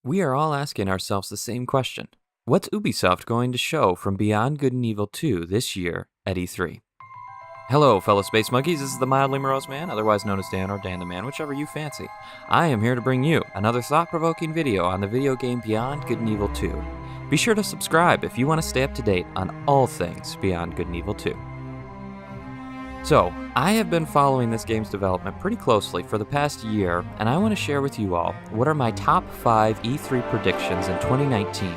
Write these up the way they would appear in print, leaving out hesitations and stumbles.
We are all asking ourselves the same question. What's Ubisoft going to show from Beyond Good and Evil 2 this year at E3? Hello, fellow Space Monkeys, this is the Mildly Morose Man, otherwise known as Dan or Dan the Man, whichever you fancy. I am here to bring you another thought-provoking video on the video game Beyond Good and Evil 2. Be sure to subscribe if you want to stay up to date on all things Beyond Good and Evil 2. So, I have been following this game's development pretty closely for the past year, and I want to share with you all what are my top 5 E3 predictions in 2019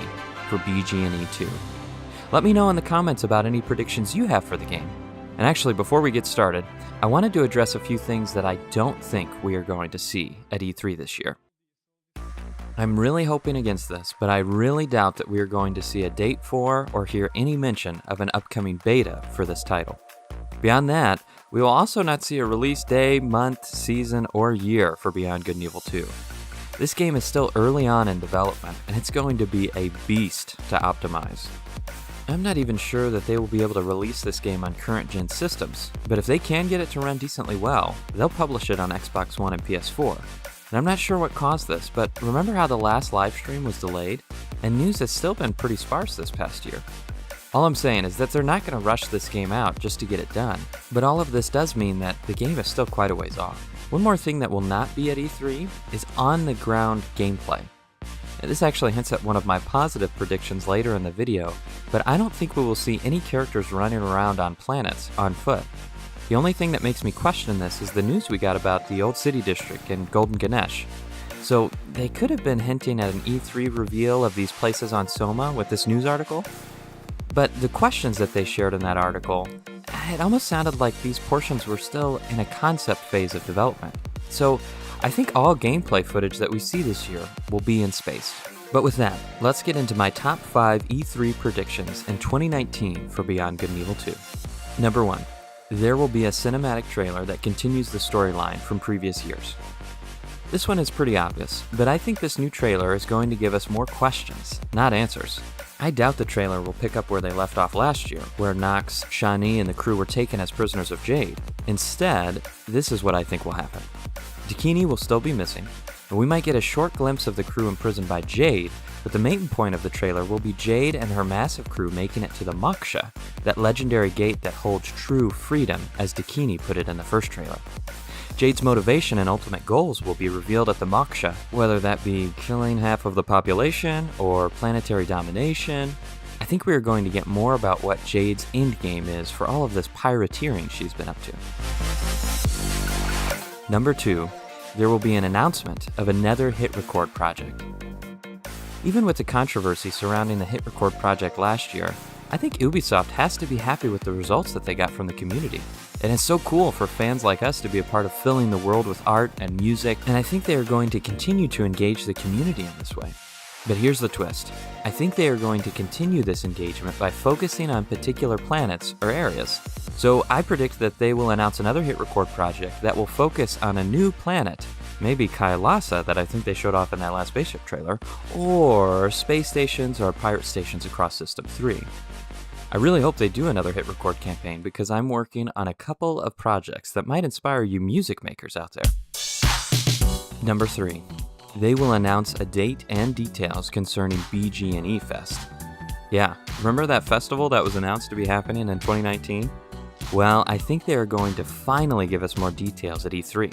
for BG&E 2. Let me know in the comments about any predictions you have for the game. And actually, before we get started, I wanted to address a few things that I don't think we are going to see at E3 this year. I'm really hoping against this, but I really doubt that we are going to see a date for or hear any mention of an upcoming beta for this title. Beyond that, we will also not see a release day, month, season, or year for Beyond Good and Evil 2. This game is still early on in development, and it's going to be a beast to optimize. I'm not even sure that they will be able to release this game on current-gen systems, but if they can get it to run decently well, they'll publish it on Xbox One and PS4. And I'm not sure what caused this, but remember how the last livestream was delayed? And news has still been pretty sparse this past year. All I'm saying is that they're not going to rush this game out just to get it done, but all of this does mean that the game is still quite a ways off. One more thing that will not be at E3 is on-the-ground gameplay. This actually hints at one of my positive predictions later in the video, but I don't think we will see any characters running around on planets on foot. The only thing that makes me question this is the news we got about the Old City District and Golden Ganesh. So they could have been hinting at an E3 reveal of these places on Soma with this news article. But the questions that they shared in that article, it almost sounded like these portions were still in a concept phase of development. So I think all gameplay footage that we see this year will be in space. But with that, let's get into my top 5 E3 predictions in 2019 for Beyond Good and Evil 2. Number 1, there will be a cinematic trailer that continues the storyline from previous years. This one is pretty obvious, but I think this new trailer is going to give us more questions, not answers. I doubt the trailer will pick up where they left off last year, where Nox, Shani, and the crew were taken as prisoners of Jade. Instead, this is what I think will happen. Dakini will still be missing, and we might get a short glimpse of the crew imprisoned by Jade, but the main point of the trailer will be Jade and her massive crew making it to the Moksha, that legendary gate that holds true freedom, as Dakini put it in the first trailer. Jade's motivation and ultimate goals will be revealed at the Moksha, whether that be killing half of the population or planetary domination. I think we are going to get more about what Jade's endgame is for all of this pirateering she's been up to. Number 2, there will be an announcement of another hit record project. Even with the controversy surrounding the hit record project last year, I think Ubisoft has to be happy with the results that they got from the community. And it's so cool for fans like us to be a part of filling the world with art and music, and I think they are going to continue to engage the community in this way. But here's the twist. I think they are going to continue this engagement by focusing on particular planets or areas. So I predict that they will announce another hit record project that will focus on a new planet, maybe Kailasa that I think they showed off in that last spaceship trailer, or space stations or pirate stations across System 3. I really hope they do another hit record campaign because I'm working on a couple of projects that might inspire you music makers out there. Number 3, they will announce a date and details concerning BG&E Fest. Yeah, remember that festival that was announced to be happening in 2019? Well, I think they are going to finally give us more details at E3.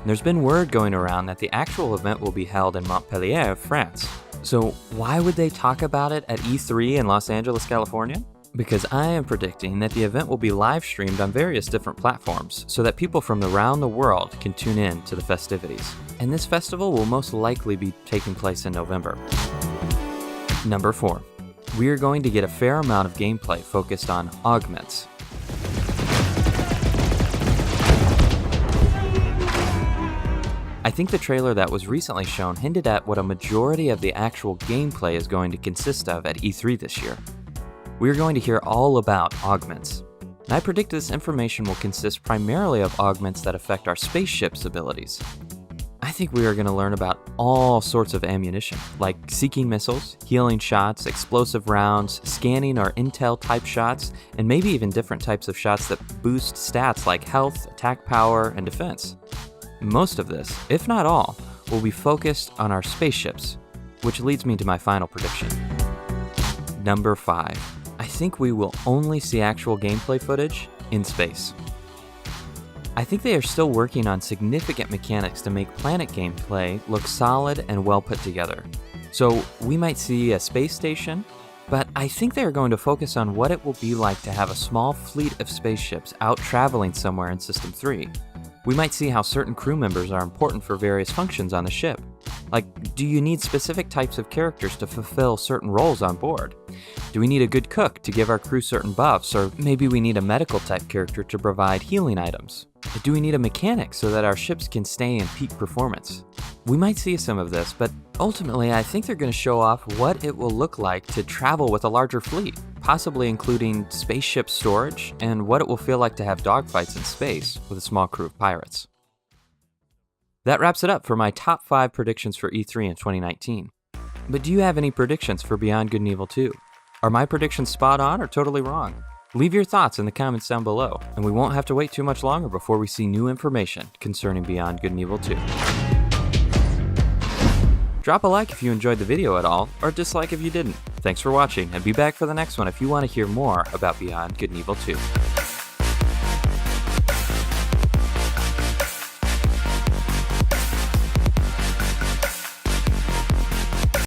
There's been word going around that the actual event will be held in Montpellier, France. So why would they talk about it at E3 in Los Angeles, California? Because I am predicting that the event will be live streamed on various different platforms so that people from around the world can tune in to the festivities. And this festival will most likely be taking place in November. Number 4, we are going to get a fair amount of gameplay focused on augments. I think the trailer that was recently shown hinted at what a majority of the actual gameplay is going to consist of at E3 this year. We are going to hear all about augments, and I predict this information will consist primarily of augments that affect our spaceship's abilities. I think we are going to learn about all sorts of ammunition, like seeking missiles, healing shots, explosive rounds, scanning or intel type shots, and maybe even different types of shots that boost stats like health, attack power, and defense. Most of this, if not all, will be focused on our spaceships. which leads me to my final prediction. Number 5. I think we will only see actual gameplay footage in space. I think they are still working on significant mechanics to make Planet gameplay look solid and well put together. So we might see a space station, but I think they are going to focus on what it will be like to have a small fleet of spaceships out traveling somewhere in System 3. We might see how certain crew members are important for various functions on the ship. Like, do you need specific types of characters to fulfill certain roles on board? Do we need a good cook to give our crew certain buffs, or maybe we need a medical type character to provide healing items? Do we need a mechanic so that our ships can stay in peak performance? We might see some of this, but ultimately I think they're going to show off what it will look like to travel with a larger fleet, possibly including spaceship storage and what it will feel like to have dogfights in space with a small crew of pirates. That wraps it up for my top 5 predictions for E3 in 2019. But do you have any predictions for Beyond Good and Evil 2? Are my predictions spot on or totally wrong? Leave your thoughts in the comments down below, and we won't have to wait too much longer before we see new information concerning Beyond Good and Evil 2. Drop a like if you enjoyed the video at all, or dislike if you didn't. Thanks for watching, and be back for the next one if you want to hear more about Beyond Good and Evil 2.